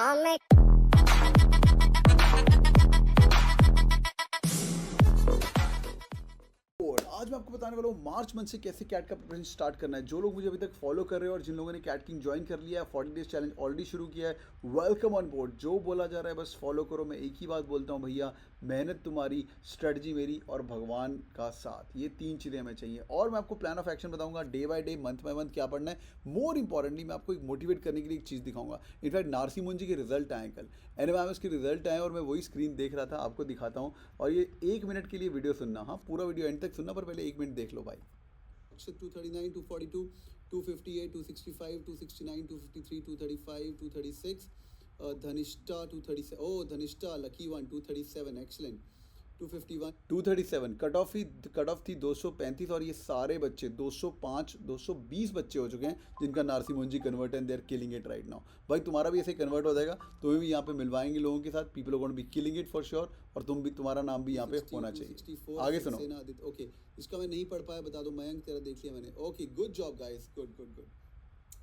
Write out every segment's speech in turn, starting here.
मैं और आज मैं आपको बताने वाला हूँ मार्च मंथ से कैसे कैट का प्रिपरेशन स्टार्ट करना है। जो लोग मुझे अभी तक फॉलो कर रहे हैं और जिन लोगों ने कैट किंग ज्वाइन कर लिया है, 40 डेज चैलेंज ऑलरेडी शुरू किया है, वेलकम ऑन बोर्ड। जो बोला जा रहा है बस फॉलो करो। मैं एक ही बात बोलता हूँ भैया, मेहनत तुम्हारी, स्ट्रेटजी मेरी और भगवान का साथ, ये तीन चीज़ें हमें चाहिए। और मैं आपको प्लान ऑफ एक्शन बताऊंगा, day by day, month by month क्या पढ़ना है। मोर इंपॉर्टेंटली मैं आपको एक मोटिवेट करने के लिए एक चीज़ दिखाऊंगा। इनफैक्ट नारसी मुंजी के रिजल्ट आए कल, एनएमएमएस के रिजल्ट आए और मैं वही स्क्रीन देख रहा था, आपको दिखाता हूँ। और ये 1 मिनट के लिए वीडियो सुनना, हाँ पूरा वीडियो एंड तक सुनना, पर पहले 1 मिनट देख लो भाई। 239, 242, 258, 265, 269, 253, 235, 236, Dhanishtha 237, oh Dhanishtha lucky one 237, excellent 251, 237। Cut off थी 235 और ये सारे बच्चे 205 220 बच्चे हो चुके हैं जिनका नारसी मुंजी convert and they are killing it right now. भाई तुम्हारा भी ऐसे कन्वर्ट हो जाएगा, तुम्हें भी यहाँ पे मिलवाएंगे लोगों के साथ। People going to be killing it for sure, और तुम भी, तुम्हारा नाम भी यहाँ पे होना चाहिए। आगे सुनो। ओके, इसका मैं नहीं पढ़ पाया, बता दो। मयंक तेरा देख लिया मैंने। Okay, good job guys, good good good.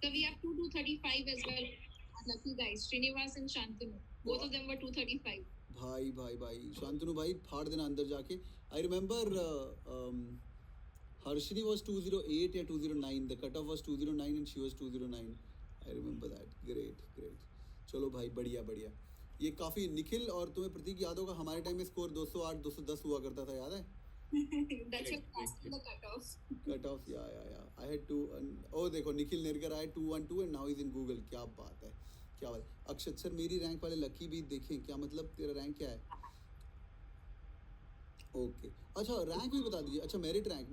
So we have 235 as well. Lucky guys, Srinivas and Shantanu. Both of them were 235. भाई भाई भाई, शांतनु भाई फाड़ देना अंदर जाके। आई रिमेंबर हर्षिनी was 208 या 209, the cutoff was 209 and she was 209. I remember that. Great great। चलो भाई, बढ़िया बढ़िया। ये काफ़ी, निखिल और तुम्हें प्रतीक याद होगा, हमारे टाइम में स्कोर 208 210 हुआ करता था, याद है? That's your past the cutoff. Cutoff, yeah. I had two, oh देखो निखिल नेरकर आए 212 and now he's in Google। क्या बात है, क्या बात। अक्षत सर, मेरी रैंक वाले लकी भी देखें क्या, मतलब तेरा रैंक क्या है? ओके, अच्छा रैंक भी बता दीजिए। अच्छा मेरिट रैंक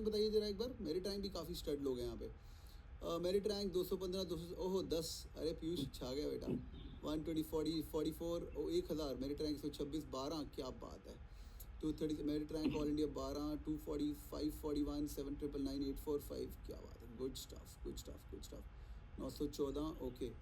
बताइए जरा एक बार। मेरिट रैंक भी काफ़ी स्टड लोग हैं यहाँ पे। मेरिट रैंक 215 200, ओहो 10। अरे पीयूष छा गया बेटा। 120 40 44, ओ 1000। मेरिट रैंक 126 12, क्या बात है। 230 मेरिट रैंक ऑल इंडिया 12, 240 541 799 845, क्या बात है। Good stuff good stuff good stuff. 914, okay.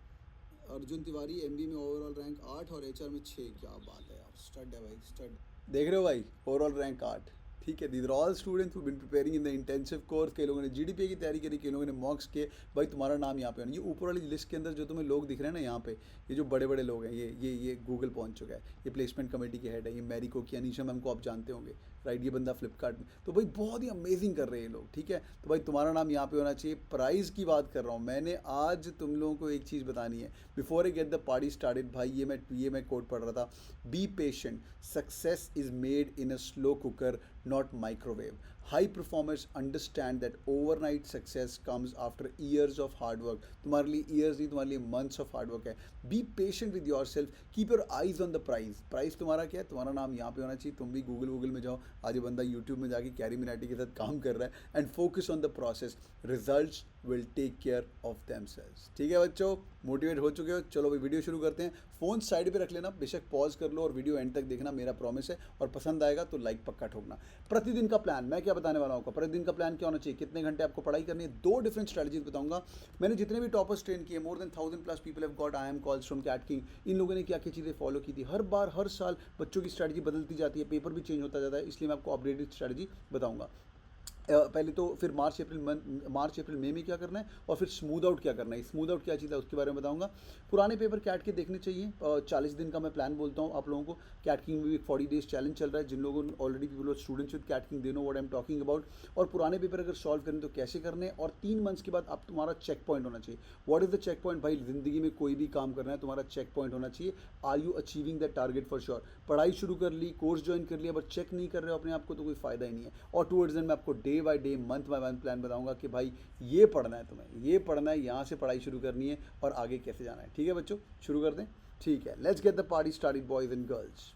Arjun Tiwari MB में ओवरऑल रैंक 8 और एचआर में 6, क्या बात है यार, स्टड है भाई, स्टड। देख रहे हो भाई, ओवरऑल रैंक 8। ठीक है, these are all students who been preparing in the intensive course. कई लोगों ने जीडीपी की तैयारी करी, कई लोगों ने मॉक्स के। भाई तुम्हारा नाम यहाँ पे होना। ये ऊपर वाली लिस्ट के अंदर जो तुम्हें लोग दिख रहे हैं ना यहाँ पे, ये जो बड़े बड़े लोग हैं, ये गूगल पहुँच चुका है। ये प्लेसमेंट कमेटी के हेड है, ये मैरिको की अनीशा मैम को आप जानते होंगे राइट। ये बंदा फ्लिपकार्ट में, तो भाई बहुत ही अमेजिंग कर रहे हैं ये लोग। ठीक है, तो भाई तुम्हारा नाम यहाँ पे होना चाहिए। प्राइज़ की बात कर रहा हूँ मैंने आज तुम लोगों को, एक चीज़ बतानी है before I get the party started. भाई ये मैं कोट पढ़ रहा था, be patient, success is made in a slow cooker not microwave. High performers understand that overnight success comes after years of hard work. तुम्हारे लिए years नहीं, तुम्हारे लिए months of hard work है। Be patient with yourself. Keep your eyes on the prize. Prize तुम्हारा क्या है? तुम्हारा नाम यहाँ पे होना चाहिए। तुम भी गूगल में जाओ। आज ये बंदा यूट्यूब में जाके कैरी मिनाटी के साथ काम कर रहा है। And focus on the process, results will take care of themselves. ठीक है बच्चों, मोटिवेट हो चुके हो? चलो भाई वीडियो शुरू करते हैं। फ़ोन साइड पे रख लेना, बेशक पॉज कर लो और वीडियो एंड तक देखना, मेरा प्रॉमिस है। और पसंद आएगा तो लाइक पक्का ठोकना। प्रतिदिन का प्लान मैं क्या बताने वाला हूँ। प्रतिदिन का प्लान क्या होना चाहिए, कितने घंटे आपको पढ़ाई करनी है, 2 डिफरेंट स्ट्रेटजीज बताऊंगा। मैंने जितने भी टॉपर्स ट्रेन किए, more than 1000+ people have got IIM calls from CAT King. इन लोगों ने क्या क्या चीज़ें फॉलो की थी। हर बार हर साल बच्चों की स्ट्रेटजी बदलती जाती है, पेपर भी चेंज होता जाता है, इसलिए मैं आपको अपडेटेड स्ट्रेटजी बताऊंगा। पहले तो फिर मार्च अप्रैल मई में क्या करना है, और फिर स्मूथ आउट क्या करना है। स्मूथ आउट क्या चीज़ है उसके बारे में बताऊंगा। पुराने पेपर कैट के देखने चाहिए। 40 दिन का मैं प्लान बोलता हूँ आप लोगों को। कैट किंग में भी 40 डेज चैलेंज चल रहा है। जिन लोगों ने already people students with CAT king, they know what I am talking about. और पुराने पेपर अगर सॉल्व करें तो कैसे करने, और 3 मंथ्स के बाद अब तुम्हारा चेक पॉइंट होना चाहिए। What is the check point? भाई ज़िंदगी में कोई भी काम करना है, तुम्हारा चेक पॉइंट होना चाहिए। Are you achieving that target for sure? पढ़ाई शुरू कर ली, कोर्स ज्वाइन कर लिया, बट चेक नहीं कर रहे हो अपने आप को तो कोई फ़ायदा ही नहीं है। और टूवर्ड्स एंड मैं आपको day by day, month by month plan बताऊंगा कि भाई ये पढ़ना है तुम्हें, ये पढ़ना है, यहाँ से पढ़ाई शुरू करनी है और आगे कैसे जाना है। ठीक है बच्चों, शुरू कर दें? ठीक है, let's get the party started boys and girls.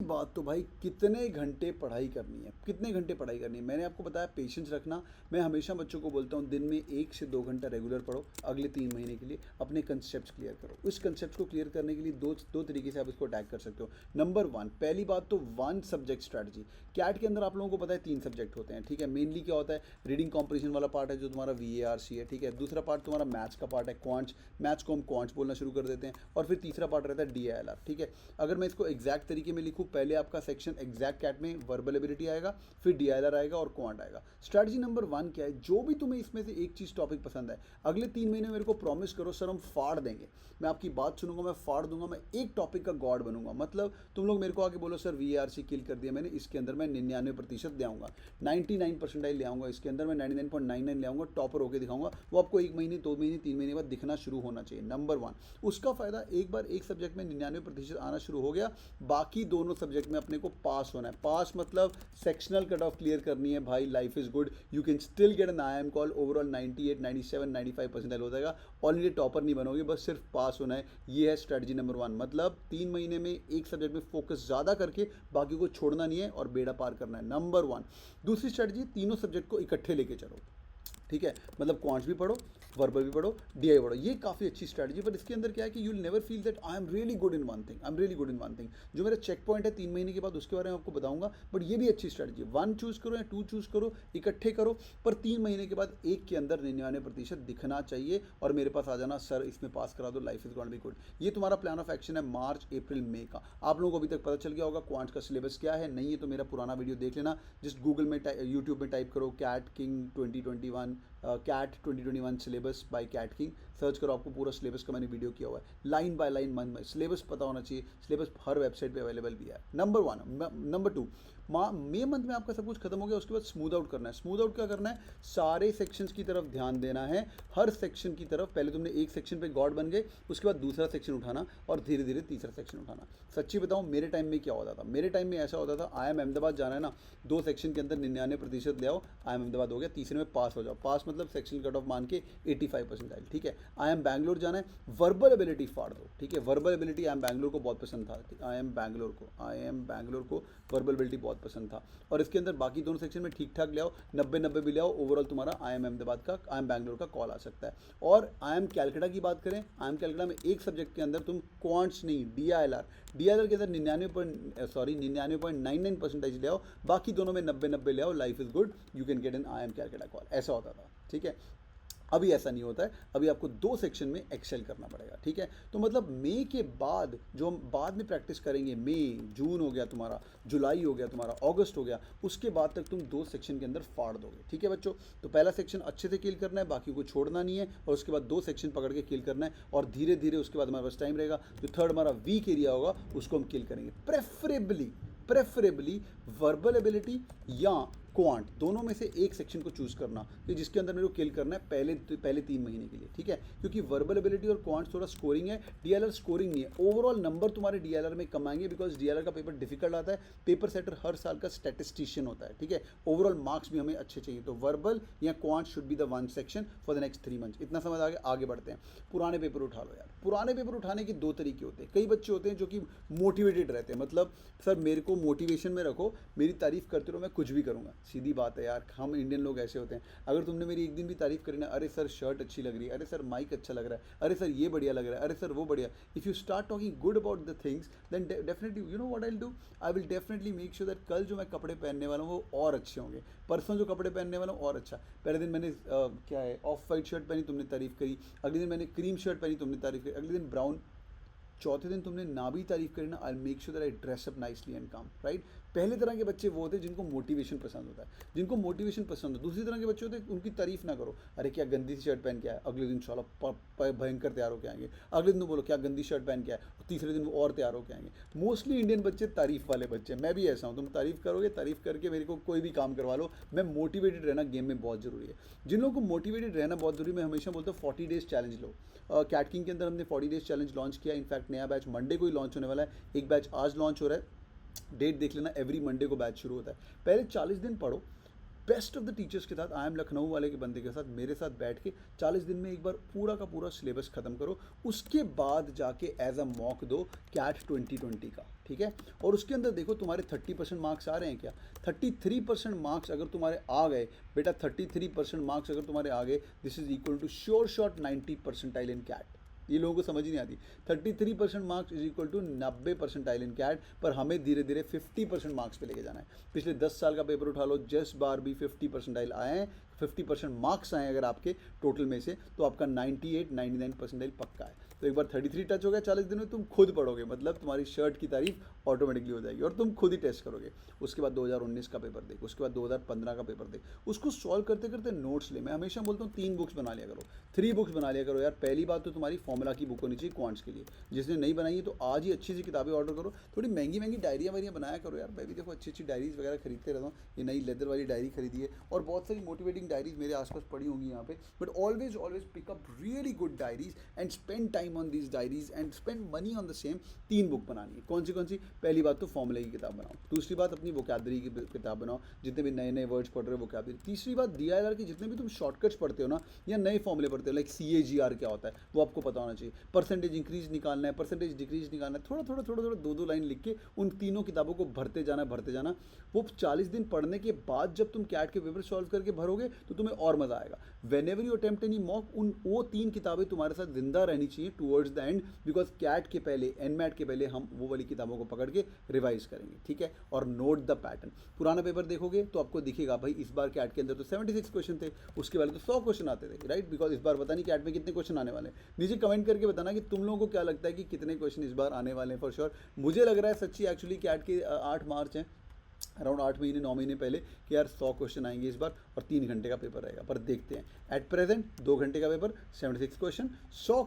बात तो भाई कितने घंटे पढ़ाई करनी है, कितने घंटे पढ़ाई करनी है। मैंने आपको बताया पेशेंस रखना। मैं हमेशा बच्चों को बोलता हूँ दिन में 1 से 2 घंटा रेगुलर पढ़ो। अगले 3 महीने के लिए अपने कंसेप्ट क्लियर करो। इस कंसेप्ट को क्लियर करने के लिए दो तरीके से आप इसको अटैक कर सकते हो। नंबर 1, पहली बात तो 1 सब्जेक्ट स्ट्रैटेजी। कैट के अंदर आप लोगों को पता है 3 सब्जेक्ट होते हैं। ठीक है, मेनली क्या होता है, रीडिंग कॉम्प्रिहेंशन वाला पार्ट है जो तुम्हारा VARC है। ठीक है, दूसरा पार्ट तुम्हारा मैथ्स का पार्ट है, क्वांट्स। मैथ्स को हम क्वांट्स बोलना शुरू कर देते हैं। और फिर तीसरा पार्ट रहता है DILR। ठीक है, अगर मैं इसको एग्जैक्ट तरीके में लिखूँ, पहले आपका सेक्शन एग्जैक्ट कैट में वर्बल एबिलिटी आएगा, फिर डीआईएलआर आएगा और क्वांट आएगा। स्ट्रैटेजी नंबर 1 क्या है, जो भी तुम्हें इसमें से एक चीज़ टॉपिक पसंद है, अगले 3 महीने मेरे को प्रॉमिस करो सर हम फाड़ देंगे, मैं आपकी बात सुनूंगा, मैं फाड़ दूंगा, मैं एक टॉपिक का गॉड बनूंगा। मतलब तुम लोग मेरे को आके बोलो सर VARC किल कर दिया मैंने, इसके अंदर मैं 99% ले आऊँगा, 99% ले आऊँगा, इसके अंदर मैं 99.99 ले आऊँगा, टॉपर होकर दिखाऊंगा। वो आपको 1 महीने 2 महीने 3 महीने बाद दिखना शुरू होना चाहिए। नंबर 1 उसका फ़ायदा, एक बार एक सब्जेक्ट में 99% आना शुरू हो गया, बाकी दोनों सब्जेक्ट में अपने को पास होना है। पास मतलब सेक्शनल कट ऑफ क्लियर करनी है भाई, life is good, you can still get an IIM call, overall 98 97 95% हो जाएगा, ऑल इंडिया टॉपर नहीं बनोगे, बस सिर्फ पास होना है। ये है स्ट्रेटजी नंबर 1। मतलब 3 महीने में एक सब्जेक्ट में फोकस ज़्यादा करके बाकी को छोड़ना नहीं है और बेड़ा पार करना है, नंबर 1। दूसरी स्ट्रेटजी, तीनों सब्जेक्ट को इकट्ठे लेके चलो, ठीक है, मतलब क्वांट्स भी पढ़ो, वर्बल भी पढ़ो, डीआई पढ़ो, ये काफ़ी अच्छी स्ट्रैटेजी। पर इसके अंदर क्या है कि you will never feel that I am really good in one thing, I am really good in one thing. जो मेरा चेक पॉइंट है 3 महीने के बाद, उसके बारे में आपको बताऊंगा, बट ये भी अच्छी स्ट्रैटेजी। 1 चूज़ करो या 2 चूज़ करो, इकट्ठे करो, पर 3 महीने के बाद एक के अंदर 99% दिखना चाहिए और मेरे पास आ जाना, सर इसमें पास करा दो, life is going to be good. ये तुम्हारा प्लान ऑफ एक्शन है मार्च अप्रैल मई का। आप लोगों को अभी तक पता चल गया होगा क्वांट का सिलेबस क्या है, नहीं है तो मेरा पुराना वीडियो देख लेना, जस्ट गूगल में यूट्यूब में टाइप करो CAT king 2021 CAT 2021 syllabus by CAT king, search करो, आपको पूरा सिलेबस का मैंने वीडियो किया हुआ है, लाइन बाय लाइन मंथ में सिलेबस पता होना चाहिए, सिलेबस हर वेबसाइट पे अवेलेबल भी है। नंबर 1। नंबर 2, मई मंथ में आपका सब कुछ खत्म हो गया, उसके बाद स्मूथ आउट करना है। स्मूथ आउट क्या करना है, सारे सेक्शंस की तरफ ध्यान देना है, हर सेक्शन की तरफ। पहले तुमने एक सेक्शन पे गॉड बन गए, उसके बाद दूसरा सेक्शन उठाना और धीरे धीरे तीसरा सेक्शन उठाना। सच्ची बताऊं मेरे टाइम में क्या होता था, मेरे टाइम में ऐसा होता था, IIM अहमदाबाद जाना है ना, 2 सेक्शन के अंदर 99% ले आओ, IIM अहमदाबाद हो गया, तीसरे में पास हो जाओ। पास मतलब सेक्शन कट ऑफ मान के 85% आए, ठीक है। IIM बैंगलोर जाना है, वर्बल एबिलिटी फाड़ दो, ठीक है। वर्बल एबिलिटी IIM बैंगलोर को बहुत पसंद था, IIM बैंगलोर को वर्बल एबिलिटी बहुत पसंद था। और इसके अंदर बाकी दोनों सेक्शन में ठीक ठाक ले आओ, 90 भी ले आओ, ओवरऑल तुम्हारा IIM अहमदाबाद का, IIM बैंगलोर का कॉल आ सकता है। और IIM कैलकाटा की बात करें, IIM कैलकाटा में एक सब्जेक्ट के अंदर तुम क्वांट्स नहीं, DILR के अंदर 99.99% ले आओ, बाकी दोनों में 90 ले आओ, life is good, you can get an IIM Calcutta call. ऐसा होता था, ठीक है। अभी ऐसा नहीं होता है, अभी आपको 2 सेक्शन में एक्सेल करना पड़ेगा, ठीक है। तो मतलब मई के बाद जो हम बाद में प्रैक्टिस करेंगे, मई जून हो गया तुम्हारा, जुलाई हो गया तुम्हारा, अगस्त हो गया, उसके बाद तक तुम 2 सेक्शन के अंदर फाड़ दोगे, ठीक है बच्चों। तो पहला सेक्शन अच्छे से किल करना है, बाकी को छोड़ना नहीं है, और उसके बाद 2 सेक्शन पकड़ के किल करना है, और धीरे धीरे उसके बाद हमारे पास टाइम रहेगा, जो थर्ड हमारा वीक एरिया होगा उसको हम किल करेंगे। प्रेफरेबली वर्बल एबिलिटी या क्वांट, दोनों में से एक सेक्शन को चूज करना कि जिसके अंदर मेरे को किल करना है पहले 3 महीने के लिए, ठीक है। क्योंकि वर्बल एबिलिटी और क्वांट थोड़ा स्कोरिंग है, DLR स्कोरिंग नहीं है। ओवरऑल नंबर तुम्हारे DLR में कम आएंगे, बिकॉज DLR का पेपर डिफिकल्ट आता है, पेपर सेटर हर साल का स्टैटिस्टिशियन होता है, ठीक है। ओवरऑल मार्क्स भी हमें अच्छे चाहिए, तो वर्बल या quant should be the 1 section for the next 3 months. इतना समझ आगे बढ़ते हैं। पुराने पेपर उठा लो यार। पुराने पेपर उठाने के 2 तरीके होते हैं। कई बच्चे होते हैं जो कि मोटिवेटेड रहते हैं, मतलब सर मेरे को मोटिवेशन में रखो, मेरी तारीफ करते रहो, मैं कुछ भी करूँगा। सीधी बात है यार, हम इंडियन लोग ऐसे होते हैं। अगर तुमने मेरी एक दिन भी तारीफ करी ना, अरे सर शर्ट अच्छी लग रही है, अरे सर माइक अच्छा लग रहा है, अरे सर ये बढ़िया लग रहा है, अरे सर वो बढ़िया, if you start talking good about the things, then definitely you know what I will do, I will definitely make sure that कल जो मैं कपड़े पहनने वाला हूँ वो और अच्छे होंगे, परसों जो कपड़े पहनने वाला हूँ और अच्छा। पहले दिन मैंने क्या है ऑफ वाइट शर्ट पहनी, तुमने तारीफ करी, अगले दिन मैंने क्रीम शर्ट पहनी, तुमने तारीफ करी, अगले दिन ब्राउन, चौथे दिन तुमने ना भी तारीफ करी ना, I make sure that I dress up nicely and come, right. पहले तरह के बच्चे वो होते हैं जिनको मोटिवेशन पसंद होता है, जिनको मोटिवेशन पसंद हो। दूसरी तरह के बच्चे होते हैं उनकी तारीफ ना करो, अरे क्या गंदी सी शर्ट पहन के आया, अगले दिन साला भयंकर तैयार होकर आएंगे, अगले दिन बोलो क्या गंदी शर्ट पहन के आए, तीसरे दिन वो और तैयार होकर आएंगे। मोस्टली इंडियन बच्चे तारीफ वाले बच्चे, मैं भी ऐसा हूँ। तुम तारीफ करोगे, तारीफ करके मेरे को कोई भी काम करवा लो, मैं मोटिवेटेड रहना गेम में बहुत ज़रूरी है। जिन लोगों को मोटिवेटेड रहना बहुत ज़रूरी, मैं हमेशा बोलता हूँ 40 डेज चैलेंज लो। कैट किंग के अंदर हमने 40 डेज चैलेंज लॉन्च किया, इनफैक्ट नया बैच मंडे को ही लॉन्च होने वाला है, एक बैच आज लॉन्च हो रहा है, डेट देख लेना, एवरी मंडे को बैच शुरू होता है। पहले 40 दिन पढ़ो, बेस्ट ऑफ द टीचर्स के साथ, IIM लखनऊ वाले के बंदे के साथ मेरे साथ बैठ के 40 दिन में एक बार पूरा का पूरा सिलेबस खत्म करो, उसके बाद जाके एज अ मॉक दो कैट 2020 का, ठीक है। और उसके अंदर देखो तुम्हारे 30% मार्क्स आ रहे हैं क्या, 33% मार्क्स अगर तुम्हारे आ गए बेटा, 33% मार्क्स अगर तुम्हारे आ गए, this is equal to sure shot 90 percentile in CAT. ये लोगों को समझ ही नहीं आती। 33% marks is equal to 90 percentile in CAT, पर हमें धीरे धीरे 50% मार्क्स पे लेके जाना है। पिछले 10 साल का पेपर उठा लो, जिस बार भी 50 परसेंटाइल आए हैं, 50% मार्क्स आए अगर आपके टोटल में से, तो आपका 98-99 परसेंटाइल पक्का है। तो एक बार 33 टच हो गया 40 दिन में, तुम खुद पढ़ोगे, मतलब तुम्हारी शर्ट की तारीफ ऑटोमेटिकली हो जाएगी और तुम खुद ही टेस्ट करोगे। उसके बाद 2019 का पेपर देख, उसके बाद 2015 का पेपर देख, उसको सॉल्व करते करते नोट्स ले। मैं हमेशा बोलता हूँ 3 बुक्स बना लिया करो, 3 बुक्स बना लिया करो यार। पहली बात तो तुम्हारी फॉर्मूला की बुक होनी चाहिए क्वांट्स के लिए, जिसने नहीं बनाई है तो आज ही अच्छी सी किताबें ऑर्डर करो। थोड़ी महंगी महंगी डायरियाँ वायरियाँ बनाया करो यार। मैं भी देखो अच्छी अच्छी डायरीज वगैरह खरीदते रहता हूँ, ये नई लेदर वाली डायरी खरीदी है और बहुत सारी मोटिवेटिंग डायरीज मेरे आसपास पड़ी होंगी यहाँ पे। But always always pick up really good diaries and spend time on these diaries and spend money on the same. 3 book बनानी है। कौन सी? पहली बात तो फॉर्मूले की किताब बनाओ, दूसरी बात अपनी वोकैबलरी की किताब बनाओ, जितने भी नए नए वर्ड्स पढ़ रहे हो वोकैबलरी। तीसरी बात DILR की जितने भी तुम शॉर्टकट्स पढ़ते हो ना, या नए फॉर्मूले पढ़ते हो, लाइक CAGR क्या होता है वो आपको पता होना चाहिए। परसेंटेज इंक्रीज निकालना है, परसेंटेज डिक्रीज निकालना है, थोड़ा थोड़ा थोड़ा थोड़ा 2-2 लाइन लिख के उन तीनों किताबों को भरते जाना। वो 40 दिन पढ़ने के बाद जब तुम कैट के पेपर सॉल्व करके भरोगे तो तुम्हें और मजा आएगा। Whenever you attempt any mock, वो 3 किताबें तुम्हारे साथ जिंदा रहनी चाहिए towards the end, because CAT के पहले, NMAT के पहले हम वो वाली किताबों को पकड़ के रिवाइज करेंगे, ठीक है। और नोट द पैटर्न। पुराना पेपर देखोगे तो आपको दिखेगा भाई इस बार कैट के अंदर तो 76 क्वेश्चन थे, उसके पहले तो 100 क्वेश्चन आते थे, राइट। बिकॉज इस बार पता नहीं कैट में कितने क्वेश्चन आने वाले हैं। नीचे कमेंट करके बताना कि तुम लोगों को क्या लगता है कि कितने क्वेश्चन इस बार आने वाले हैं। फॉर श्योर मुझे लग रहा है सच्ची एक्चुअली कैट के 8 मार्च हैं, अराउंड 8 महीने 9 महीने पहले, कि यार 100 क्वेश्चन आएंगे इस बार और 3 घंटे का पेपर रहेगा। पर देखते हैं। एट प्रेजेंट 2 घंटे का पेपर, 76 क्वेश्चन, 100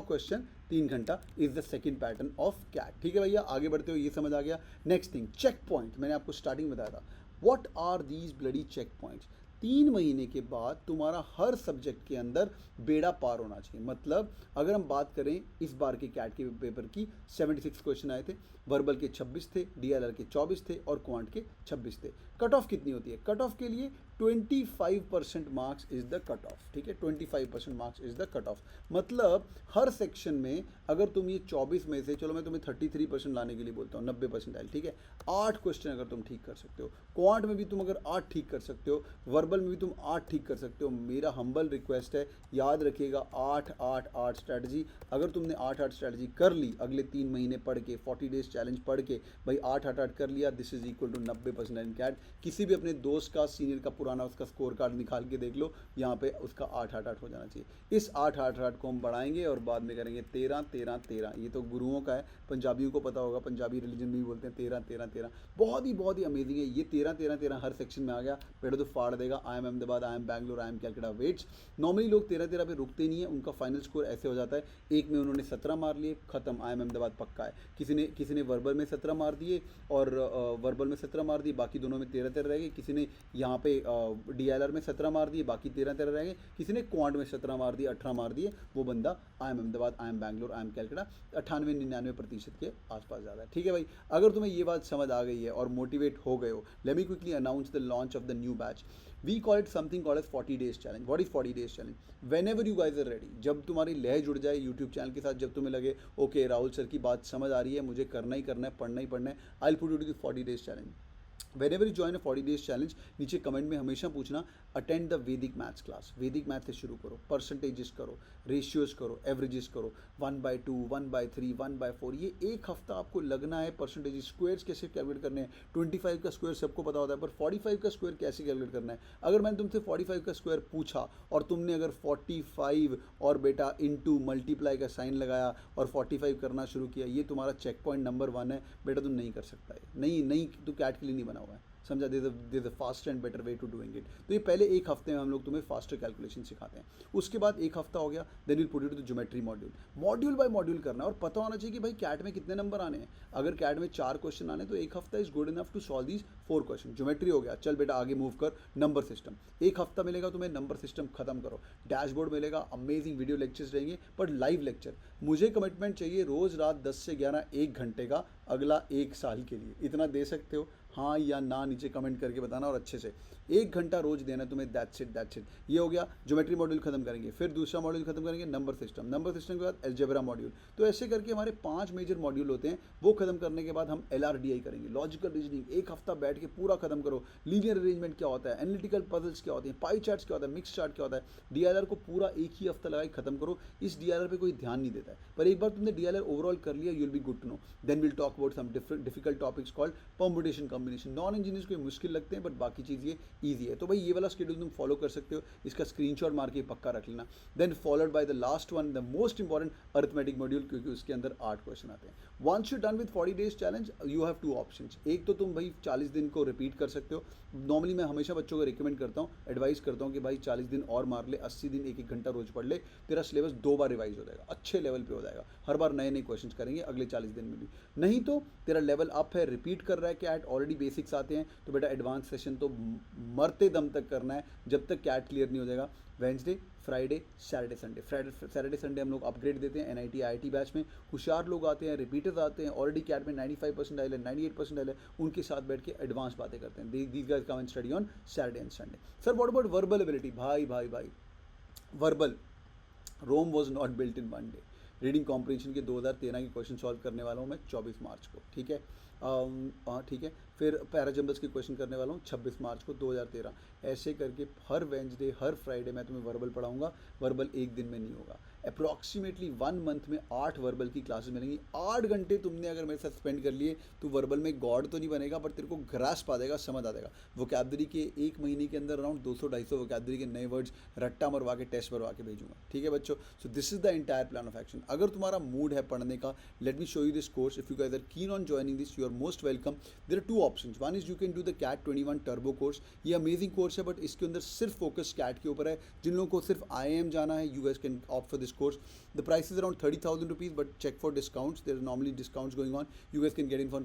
क्वेश्चन, 3 घंटा is the second pattern of CAT, ठीक है भैया। आगे बढ़ते हो, ये समझ आ गया। Next thing, check point. मैंने आपको स्टार्टिंग में बताया था, what are these bloody check points. 3 महीने के बाद तुम्हारा हर सब्जेक्ट के अंदर बेड़ा पार होना चाहिए। मतलब अगर हम बात करें इस बार के कैट के पेपर की, 76 क्वेश्चन आए थे, वर्बल के 26 थे, DLR के 24 थे और क्वांट के 26 थे। कट ऑफ कितनी होती है? कट ऑफ के लिए 25% marks is the cut off, ठीक है। 25% marks is the cut off. मतलब हर सेक्शन में अगर तुम ये 24 में से, चलो मैं तुम्हें 33% लाने के लिए बोलता हूँ, 90%, ठीक है। 8 क्वेश्चन अगर तुम ठीक कर सकते हो, क्वांट में भी तुम अगर 8 ठीक कर सकते हो, वर्बल में भी तुम 8 ठीक कर सकते हो, मेरा हम्बल रिक्वेस्ट है, याद रखिएगा 8-8-8 स्ट्रैटेजी। अगर तुमने 8-8 स्ट्रैटेजी कर ली, अगले 3 महीने पढ़ के, 40 डेज चैलेंज पढ़ के भाई 8-8-8 कर लिया, this is equal to 90% in CAT. किसी भी अपने दोस्त का, सीनियर का पुराना उसका स्कोर कार्ड निकाल के देख लो, यहाँ पे उसका 8-8-8 हो जाना चाहिए। इस 8-8-8 को हम बढ़ाएंगे और बाद में करेंगे 13-13-13। ये तो गुरुओं का है, पंजाबियों को पता होगा, पंजाबी रिलीजन में भी बोलते हैं 13-13-13। बहुत ही अमेजिंग है ये 13-13-13 हर सेक्शन में आ गया, बेटा तो फाड़ देगा। I am Ahmedabad, I am Bangalore, I am Calcutta waits. Normally लोग 13-13 पे रुकते नहीं है, उनका फाइनल स्कोर ऐसे हो जाता है, एक में उन्होंने 17 मार लिए, खत्म, आई एम अहमदाबाद पक्का है। किसी ने वर्बल में 17 मार दिए और वर्बल में 17 मार दिए, बाकी दोनों में 13-13 रह गए। किसी ने यहाँ पे DLR में 17 मार दिए, बाकी 13-13 रह गए। किसी ने क्वांट में 17 मार दिए, 18 मार दिए, वो बंदा आई am Ahmedabad, I am Bangalore, I am Calcutta 98-99% के आसपास ज़्यादा है, ठीक है भाई। अगर तुम्हें ये बात समझ आ गई है और मोटिवेट हो गए हो, let me quickly announce the launch of the new batch. We call it something called as 40 days challenge. What is 40 days challenge? Whenever you guys are ready, जब तुम्हारी लय जुड़ जाए यूट्यूब चैनल के साथ, जब तुम्हें लगे ओके राहुल सर की बात समझ आ रही है, मुझे करना ही करना है, पढ़ना ही पढ़ना है, I'll put you to the 40 days challenge. Whenever you join a 40 days challenge, नीचे कमेंट में हमेशा पूछना अटेंड द वैदिक मैथ्स क्लास। वैदिक मैथ से शुरू करो, परसेंटेजेस करो, रेशियोज करो, एवरेजेस करो, 1/2, 1/3, 1/4। ये एक हफ्ता आपको लगना है परसेंटेज, स्क्वायर्स कैसे कैलकुलेट करने हैं। 25 का स्क्वायर सबको पता होता है, पर 45 का स्क्वायर कैसे कैलकुलेट करना है। अगर मैंने तुमसे 45 का स्क्वायर पूछा और तुमने अगर 45 और बेटा इंटू मल्टीप्लाई का साइन लगाया और 45 करना शुरू किया, ये तुम्हारा चेक पॉइंट नंबर 1 है। बेटा तुम नहीं कर सकता है, नहीं तो कैट के लिए नहीं बना हुआ है, समझा। There is a faster and better way to doing it. तो ये पहले एक हफ्ते में हम लोग तुम्हें फास्टर कैलकुलेशन सिखाते हैं। उसके बाद एक हफ्ता हो गया, then will put you to the geometry module by module करना है। और पता होना चाहिए कि भाई कैट में कितने नंबर आने हैं। अगर कैट में 4 क्वेश्चन आने तो एक हफ्ता is good enough to solve these 4 question. Geometry हो गया, चल बेटा आगे मूव कर। नंबर सिस्टम, एक हफ्ता मिलेगा तुम्हें, नंबर सिस्टम खत्म करो। डैशबोर्ड मिलेगा, अमेजिंग वीडियो लेक्चर्स रहेंगे, पर लाइव लेक्चर। मुझे कमिटमेंट चाहिए रोज़ रात 10 से 11 1 घंटे का अगला 1 साल के लिए। इतना दे सकते हो? हाँ या ना नीचे कमेंट करके बताना, और अच्छे से 1 घंटा रोज देना तुम्हें। That's it. ये हो गया, ज्योमेट्री मॉड्यूल खत्म करेंगे, फिर दूसरा मॉड्यूल खत्म करेंगे नंबर सिस्टम के बाद अलजेब्रा मॉड्यूल। तो ऐसे करके हमारे 5 मेजर मॉड्यूल होते हैं। वो खत्म करने के बाद हम LRDI करेंगे, लॉजिकल रीजनिंग। एक हफ्ता बैठ के पूरा खत्म करो। लीनियर अरेंजमेंट क्या होता है, एनालिटिकल पजल्स क्या होते हैं, पाई चार्ट्स क्या होता है, मिक्स चार्ट क्या होता है। DLR को पूरा एक ही हफ्ता लगा के खत्म करो। इस DLR पे कोई ध्यान नहीं देता है, पर एक बार तुमने DLR ओवरऑल कर लिया, you will be good to know. Then will talk about some difficult topics called permutation combination. Non engineers को मुश्किल लगते हैं, बट बाकी चीज़ ये ईजी है। तो भाई ये वाला शेड्यूल तुम फॉलो कर सकते हो, इसका स्क्रीनशॉट मार के पक्का रख लेना। Then followed by the last one, the most important arithmetic module, क्योंकि उसके अंदर 8 क्वेश्चन आते हैं। Once you done with 40 days challenge, you have 2 options. एक तो तुम भाई 40 दिन को रिपीट कर सकते हो। नॉर्मली मैं हमेशा बच्चों को रिकमेंड करता हूँ, एडवाइस करता हूँ कि भाई 40 दिन और मार ले, 80 दिन 1-1 घंटा रोज पढ़ ले, तेरा सिलेबस 2 बार रिवाइज हो जाएगा, अच्छे लेवल पे हो जाएगा। हर बार नए नए क्वेश्चन करेंगे अगले 40 दिन में भी। नहीं तो तेरा लेवल अप है, रिपीट कर रहा है कैट, ऑलरेडी बेसिक्स आते हैं, तो बेटा एडवांस सेशन तो मरते दम तक करना है जब तक कैट क्लियर नहीं हो जाएगा। Wednesday, Friday, Saturday, Sunday. Saturday Sunday हम लोग अपग्रेड देते हैं NIT IIT बैच में। होशियार लोग आते हैं, रिपीटर्स आते हैं, ऑलरेडी कैट में 95% आए, 98% आए, उनके साथ बैठ के एडवांस बातें करते हैं। These guys come and study on Saturday and Sunday. Sir what about verbal ability? भाई भाई भाई, verbal, Rome was not built in one day. Reading comprehension के 2013 के क्वेश्चन सॉल्व करने वाला हूँ मैं 24 मार्च को, ठीक है। ठीक है, फिर पैराजम्बल्स के क्वेश्चन करने वाला हूँ 26 मार्च को 2013। ऐसे करके हर वेंसडे, हर फ्राइडे मैं तुम्हें वर्बल पढ़ाऊंगा। वर्बल एक दिन में नहीं होगा, अप्रॉक्सीमेटली 1 मंथ में 8 वर्बल की क्लासेस मिलेंगी। 8 घंटे तुमने अगर मेरे साथ स्पेंड कर लिए तो वर्बल में गॉड तो नहीं बनेगा, बट तेरे को ग्रास्प आ जाएगा, समझ आ जाएगा। वोकैबलरी के 1 महीने के अंदर अराउंड 200-250 वोकैबलरी के नए वर्ड्स रट्टा मरवा के टेस्ट मरवा के भेजूंगा, ठीक है बच्चों। So this is the entire plan of action. अगर तुम्हारा मूड है पढ़ने का, let me show you this course. If you guys are keen on joining this, you are most welcome. There are 2 options. One is you can do the CAT 21 turbo course. ये amazing course है, but इसके अंदर सिर्फ focus cat के ऊपर है। जिन लोगों को सिर्फ IIM जाना है, you guys can opt for this course. The price is around 30,000 rupees, but check for discounts, there are normally discounts going on. You guys can get in for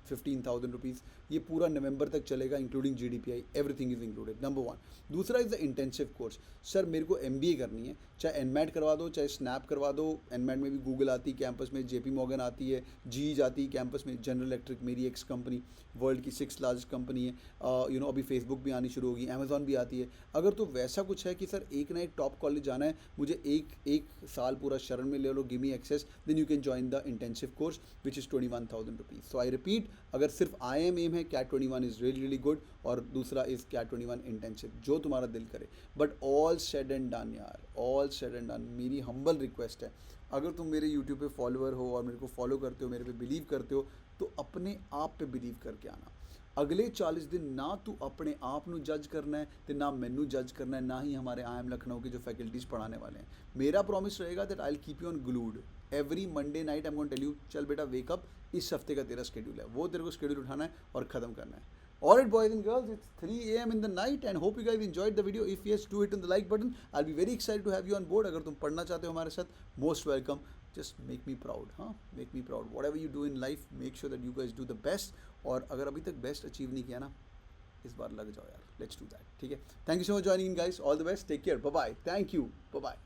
15,000 rupees. ये पूरा नवंबर तक चलेगा, including GDPI, everything is included, number 1। दूसरा is the intensive course. Sir मेरे को MBA करनी है, चाहे NMAT करवा दो, चाहे स्नैप करवा दो। NMAT में भी गूगल आती है कैंपस में, JP Morgan आती है, GE आती है कैंपस में, जनरल इलेक्ट्रिक मेरी एक्स कंपनी, वर्ल्ड की 6th लार्जेस्ट कंपनी है। अभी फेसबुक भी आनी शुरू होगी, Amazon भी आती है। अगर तो वैसा कुछ है कि सर एक ना एक टॉप कॉलेज जाना है, मुझे एक साल पूरा शरण में ले लो, give me access, then you can join the intensive course which is 21,000 rupees. So I repeat, अगर सिर्फ IIM एम है, कैट 21 इज़ रियली गुड, और दूसरा इज़ कैट 21 इंटेंसिव, जो तुम्हारा दिल करे। But all said and done यार, ऑल सेड एंड डन, मेरी हम्बल रिक्वेस्ट है, अगर तुम मेरे यूट्यूब पे फॉलोअर हो और मेरे को फॉलो करते हो, मेरे पे बिलीव करते हो, तो अपने आप पे बिलीव करके आना। अगले 40 दिन ना तू अपने आप ਨੂੰ जज करना है, तो ना मैनू जज करना है, ना ही हमारे IIM लखनऊ के जो फैकल्टीज़ पढ़ाने वाले हैं। मेरा प्रॉमिस रहेगा that I will keep you on glued every Monday night. I am going to tell you, चल बेटा वेकअप, इस हफ्ते का तेरा शेड्यूल है, वो तेरे को शेड्यूल उठाना है और ख़त्म करना है। Alright boys and girls, it's 3 AM in the night and hope you guys enjoyed the video. If yes, do hit on the like button. I'll be very excited to have you on board. अगर तुम पढ़ना चाहते हो हमारे साथ, most welcome. Just make me proud, हाँ, make me proud. Whatever you do in life, make sure that you guys do the best. और अगर अभी तक बेस्ट अचीव नहीं किया ना, इस बार लग जाओ यार, let's do that, ठीक है। Thank you so much for joining in guys. All the best. Take care. Bye bye. Thank you. Bye bye.